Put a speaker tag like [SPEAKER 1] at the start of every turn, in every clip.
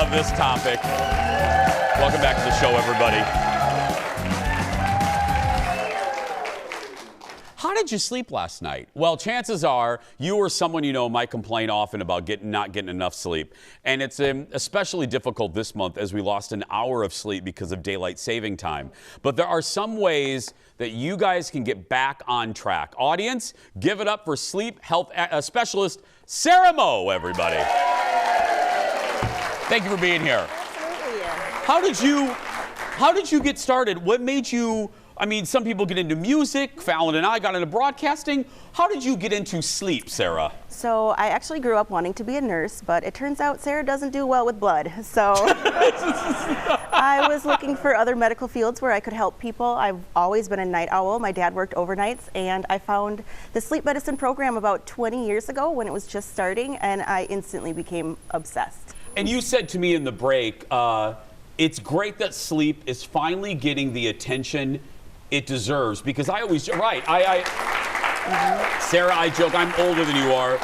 [SPEAKER 1] love this topic. Welcome back to the show, everybody. How did you sleep last night? Well, chances are you or someone you know might complain often about not getting enough sleep. And it's especially difficult this month as we lost an hour of sleep because of daylight saving time. But there are some ways that you guys can get back on track. Audience, give it up for sleep health specialist Sarah Moe, everybody. Thank you for being here.
[SPEAKER 2] Absolutely.
[SPEAKER 1] How did you get started? What made you, I mean, some people get into music. Fallon and I got into broadcasting. How did you get into sleep, Sarah?
[SPEAKER 2] So I actually grew up wanting to be a nurse, but it turns out Sarah doesn't do well with blood. So I was looking for other medical fields where I could help people. I've always been a night owl. My dad worked overnights, and I found the sleep medicine program about 20 years ago when it was just starting, and I instantly became obsessed.
[SPEAKER 1] And you said to me in the break, it's great that sleep is finally getting the attention it deserves, because I always, right, Sarah, I joke, I'm older than you are.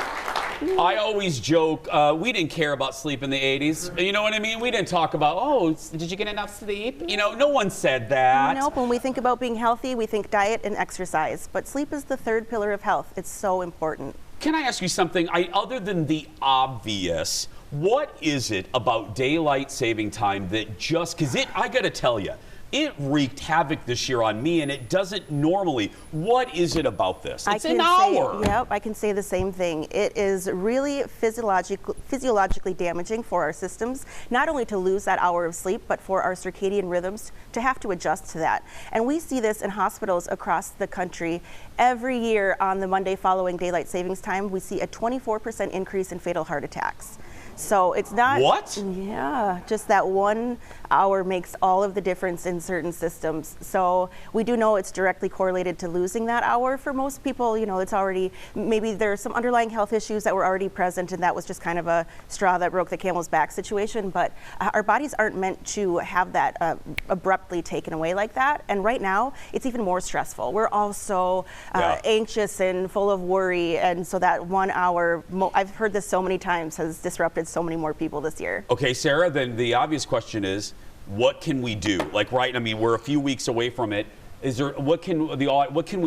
[SPEAKER 1] I always joke, we didn't care about sleep in the 80s. You know what I mean? We didn't talk about, oh, did you get enough sleep? You know, no one said that.
[SPEAKER 2] Nope, when we think about being healthy, we think diet and exercise. But sleep is the third pillar of health. It's so important.
[SPEAKER 1] Can I ask you something? Other than the obvious, what is it about daylight saving time that just, because I got to tell you, it wreaked havoc this year on me, and it doesn't normally. What is it about this? It's an hour.
[SPEAKER 2] Yep, I can say the same thing. It is really physiologically damaging for our systems, not only to lose that hour of sleep, but for our circadian rhythms to have to adjust to that. And we see this in hospitals across the country. Every year on the Monday following daylight savings time, we see a 24% increase in fatal heart attacks. So it's not...
[SPEAKER 1] What?
[SPEAKER 2] Yeah, just that 1 hour makes all of the difference in certain systems. So we do know it's directly correlated to losing that hour. For most people, you know, it's already, maybe there's some underlying health issues that were already present, and that was just kind of a straw that broke the camel's back situation. But our bodies aren't meant to have that abruptly taken away like that. And right now, it's even more stressful. We're all so anxious and full of worry. And so that 1 hour, I've heard this so many times, has disrupted so many more people this year.
[SPEAKER 1] Okay, Sarah, then the obvious question is, what can we do? Like, right, I mean, we're a few weeks away from it. Is there, what can we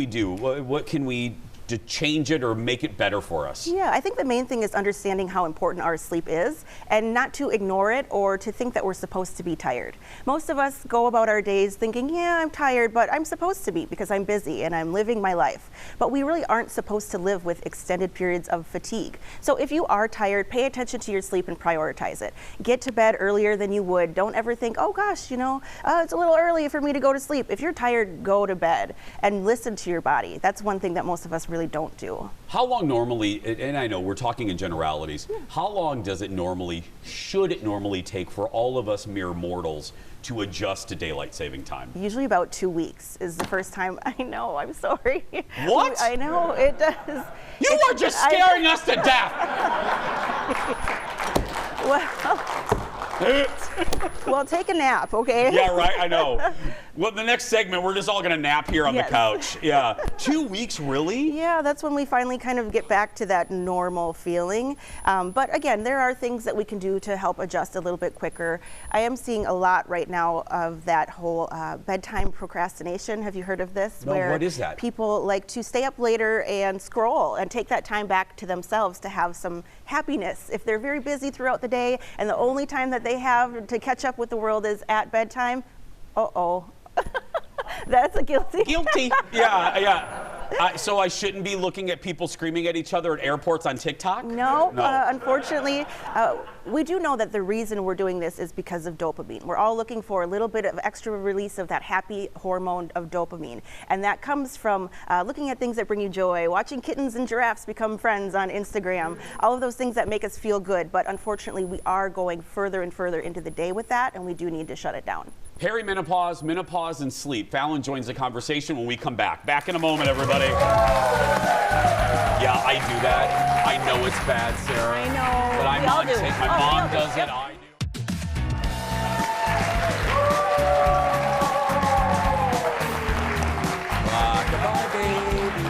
[SPEAKER 1] do? What can we to change it or make it better for us?
[SPEAKER 2] Yeah, I think the main thing is understanding how important our sleep is and not to ignore it or to think that we're supposed to be tired. Most of us go about our days thinking, yeah, I'm tired, but I'm supposed to be because I'm busy and I'm living my life. But we really aren't supposed to live with extended periods of fatigue. So if you are tired, pay attention to your sleep and prioritize it. Get to bed earlier than you would. Don't ever think, oh gosh, you know, it's a little early for me to go to sleep. If you're tired, go to bed and listen to your body. That's one thing that most of us really don't do.
[SPEAKER 1] How long normally, and I know we're talking in generalities, how long should it normally take for all of us mere mortals to adjust to daylight saving time?
[SPEAKER 2] Usually about 2 weeks is the first time. I know, I'm sorry.
[SPEAKER 1] What?
[SPEAKER 2] I know, it does.
[SPEAKER 1] You are just scaring us to death.
[SPEAKER 2] Well, take a nap, okay?
[SPEAKER 1] Yeah, right, I know. Well, the next segment, we're just all going to nap here on the couch. Yeah. 2 weeks, really?
[SPEAKER 2] Yeah, that's when we finally kind of get back to that normal feeling. But again, there are things that we can do to help adjust a little bit quicker. I am seeing a lot right now of that whole bedtime procrastination. Have you heard of this?
[SPEAKER 1] No, what is that?
[SPEAKER 2] People like to stay up later and scroll and take that time back to themselves to have some happiness. If they're very busy throughout the day and the only time that they have to catch up with the world is at bedtime, uh-oh. That's a guilty.
[SPEAKER 1] Guilty. Yeah. So I shouldn't be looking at people screaming at each other at airports on TikTok?
[SPEAKER 2] No. Unfortunately, we do know that the reason we're doing this is because of dopamine. We're all looking for a little bit of extra release of that happy hormone of dopamine. And that comes from looking at things that bring you joy, watching kittens and giraffes become friends on Instagram, all of those things that make us feel good. But unfortunately, we are going further and further into the day with that, and we do need to shut it down.
[SPEAKER 1] Perimenopause, menopause, and sleep. Fallon joins the conversation when we come back. Back in a moment, everybody. Yeah, I do that. I know it's bad, Sarah.
[SPEAKER 2] I know.
[SPEAKER 1] But I'm
[SPEAKER 2] We all
[SPEAKER 1] on
[SPEAKER 2] do.
[SPEAKER 1] tape. My mom does it. I do. Rock-a-bye, baby.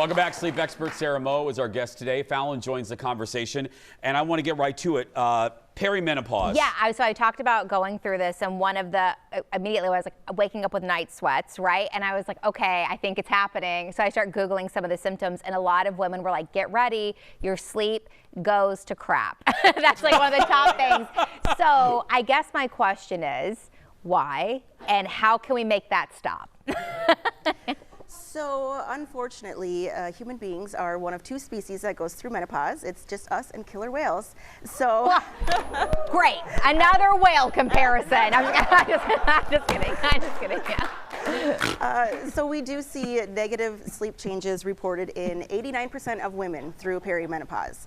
[SPEAKER 1] Welcome back. Sleep expert Sarah Moe is our guest today. Falen joins the conversation, and I want to get right to it. Perimenopause.
[SPEAKER 3] Yeah, so I talked about going through this, and one of the, immediately I was like waking up with night sweats, right? And I was like, okay, I think it's happening. So I start Googling some of the symptoms, and a lot of women were like, get ready, your sleep goes to crap. That's like one of the top things. So I guess my question is, why, and how can we make that stop?
[SPEAKER 2] So unfortunately, human beings are one of two species that goes through menopause. It's just us and killer whales. So
[SPEAKER 3] great, another whale comparison. I'm just kidding. Yeah.
[SPEAKER 2] So we do see negative sleep changes reported in 89% of women through perimenopause.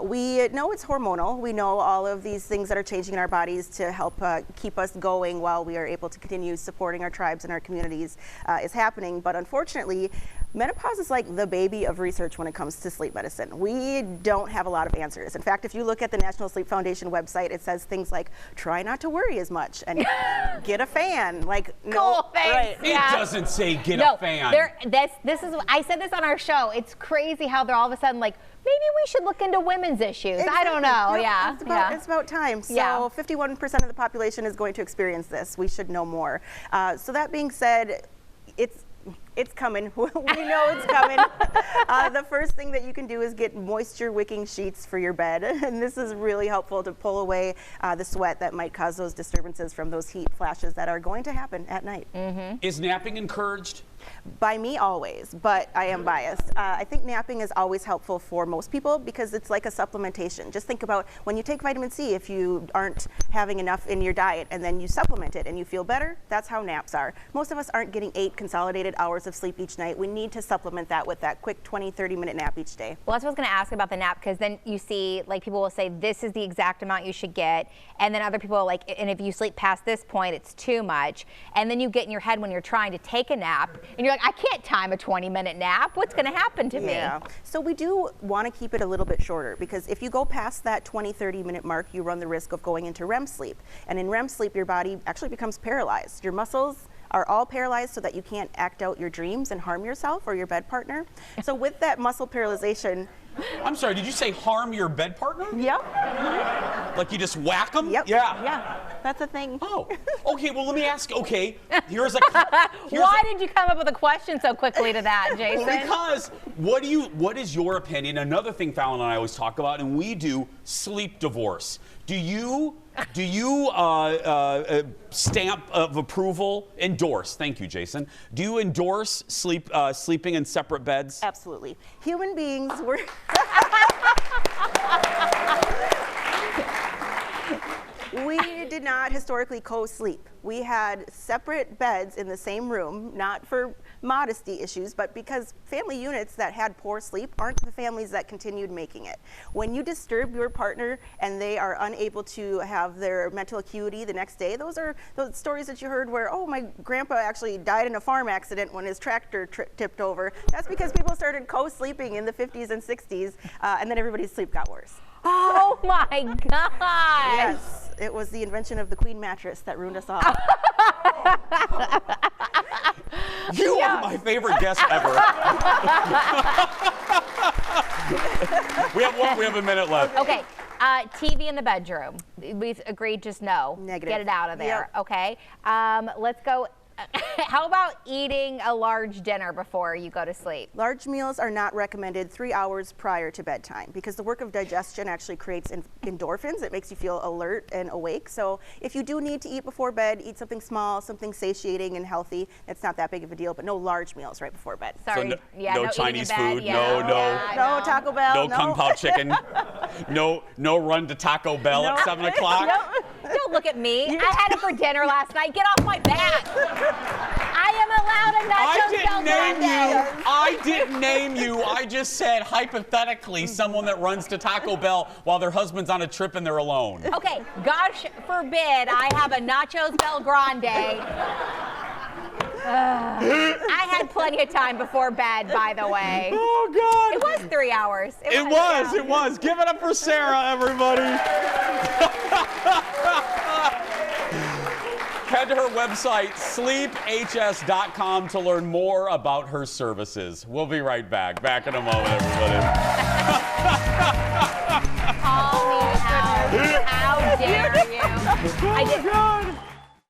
[SPEAKER 2] We know it's hormonal. We know all of these things that are changing in our bodies to help keep us going while we are able to continue supporting our tribes and our communities is happening. But unfortunately, menopause is like the baby of research when it comes to sleep medicine. We don't have a lot of answers. In fact, if you look at the National Sleep Foundation website, it says things like, try not to worry as much and get a fan. Like, no,
[SPEAKER 3] cool, thanks.
[SPEAKER 2] Right.
[SPEAKER 1] It doesn't say get a fan.
[SPEAKER 3] This is, I said this on our show. It's crazy how they're all of a sudden like, maybe we should look into women's issues.
[SPEAKER 2] Exactly.
[SPEAKER 3] I don't know.
[SPEAKER 2] Yep.
[SPEAKER 3] Yeah.
[SPEAKER 2] It's about time. So
[SPEAKER 3] Yeah.
[SPEAKER 2] 51% of the population is going to experience this. We should know more. So that being said, it's coming. We know it's coming. The first thing that you can do is get moisture wicking sheets for your bed. And this is really helpful to pull away the sweat that might cause those disturbances from those heat flashes that are going to happen at night.
[SPEAKER 3] Mm-hmm.
[SPEAKER 1] Is napping encouraged?
[SPEAKER 2] By me, always, but I am biased. I think napping is always helpful for most people because it's like a supplementation. Just think about when you take vitamin C, if you aren't having enough in your diet and then you supplement it and you feel better, that's how naps are. Most of us aren't getting 8 consolidated hours of sleep each night. We need to supplement that with that quick 20, 30-minute nap each day.
[SPEAKER 3] Well, that's what I was going to ask about the nap, because then you see, like, people will say this is the exact amount you should get, and then other people are like, and if you sleep past this point, it's too much. And then you get in your head when you're trying to take a nap, and you're like, I can't time a 20-minute nap. What's going to happen to me?
[SPEAKER 2] Yeah. So we do want to keep it a little bit shorter, because if you go past that 20, 30-minute mark, you run the risk of going into REM sleep. And in REM sleep, your body actually becomes paralyzed. Your muscles are all paralyzed so that you can't act out your dreams and harm yourself or your bed partner. So with that muscle paralyzation,
[SPEAKER 1] I'm sorry, did you say harm your bed partner?
[SPEAKER 2] yep.
[SPEAKER 1] Like you just whack them?
[SPEAKER 2] Yep.
[SPEAKER 1] Yeah.
[SPEAKER 2] Yeah. That's a thing.
[SPEAKER 1] Oh, okay, well, let me ask, okay,
[SPEAKER 3] Why did you come up with a question so quickly to that, Jason?
[SPEAKER 1] Because what is your opinion? Another thing Fallon and I always talk about, and we do, sleep divorce. Do you stamp of approval, endorse, thank you, Jason. Do you endorse sleeping in separate beds?
[SPEAKER 2] Absolutely. Human beings were... We did not historically co-sleep. We had separate beds in the same room, not for modesty issues, but because family units that had poor sleep aren't the families that continued making it. When you disturb your partner and they are unable to have their mental acuity the next day, those are those stories that you heard where, oh, my grandpa actually died in a farm accident when his tractor tipped over. That's because people started co-sleeping in the 50s and 60s, and then everybody's sleep got worse.
[SPEAKER 3] Oh my gosh!
[SPEAKER 2] Yes, it was the invention of the queen mattress that ruined us all.
[SPEAKER 1] You are my favorite guest ever. we have a minute left.
[SPEAKER 3] Okay, TV in the bedroom. We've agreed just no.
[SPEAKER 2] Negative.
[SPEAKER 3] Get it out of there,
[SPEAKER 2] Yep.
[SPEAKER 3] okay? Let's go. How about eating a large dinner before you go to sleep?
[SPEAKER 2] Large meals are not recommended 3 hours prior to bedtime because the work of digestion actually creates endorphins. It makes you feel alert and awake. So if you do need to eat before bed, eat something small, something satiating and healthy. It's not that big of a deal, but no large meals right before bed.
[SPEAKER 3] Sorry.
[SPEAKER 1] So
[SPEAKER 3] yeah,
[SPEAKER 1] no
[SPEAKER 3] eating
[SPEAKER 1] Chinese
[SPEAKER 3] in bed.
[SPEAKER 1] food,
[SPEAKER 3] Yeah,
[SPEAKER 1] no
[SPEAKER 2] No Taco Bell.
[SPEAKER 1] no Kung Pao chicken, no run to Taco Bell at 7 o'clock.
[SPEAKER 3] Don't look at me. I had it for dinner last night. Get off my back. I am allowed a nacho Del Grande.
[SPEAKER 1] I didn't name you. I just said hypothetically someone that runs to Taco Bell while their husband's on a trip and they're alone.
[SPEAKER 3] Okay, gosh forbid I have a nachos Del Grande. I had plenty of time before bed, by the way.
[SPEAKER 1] Oh, God.
[SPEAKER 3] It was 3 hours.
[SPEAKER 1] It was. Give it up for Sarah, everybody. Head to her website, sleephs.com, to learn more about her services. We'll be right back. Back in a moment, everybody.
[SPEAKER 3] Call me out. How dare you?
[SPEAKER 4] Oh, my God.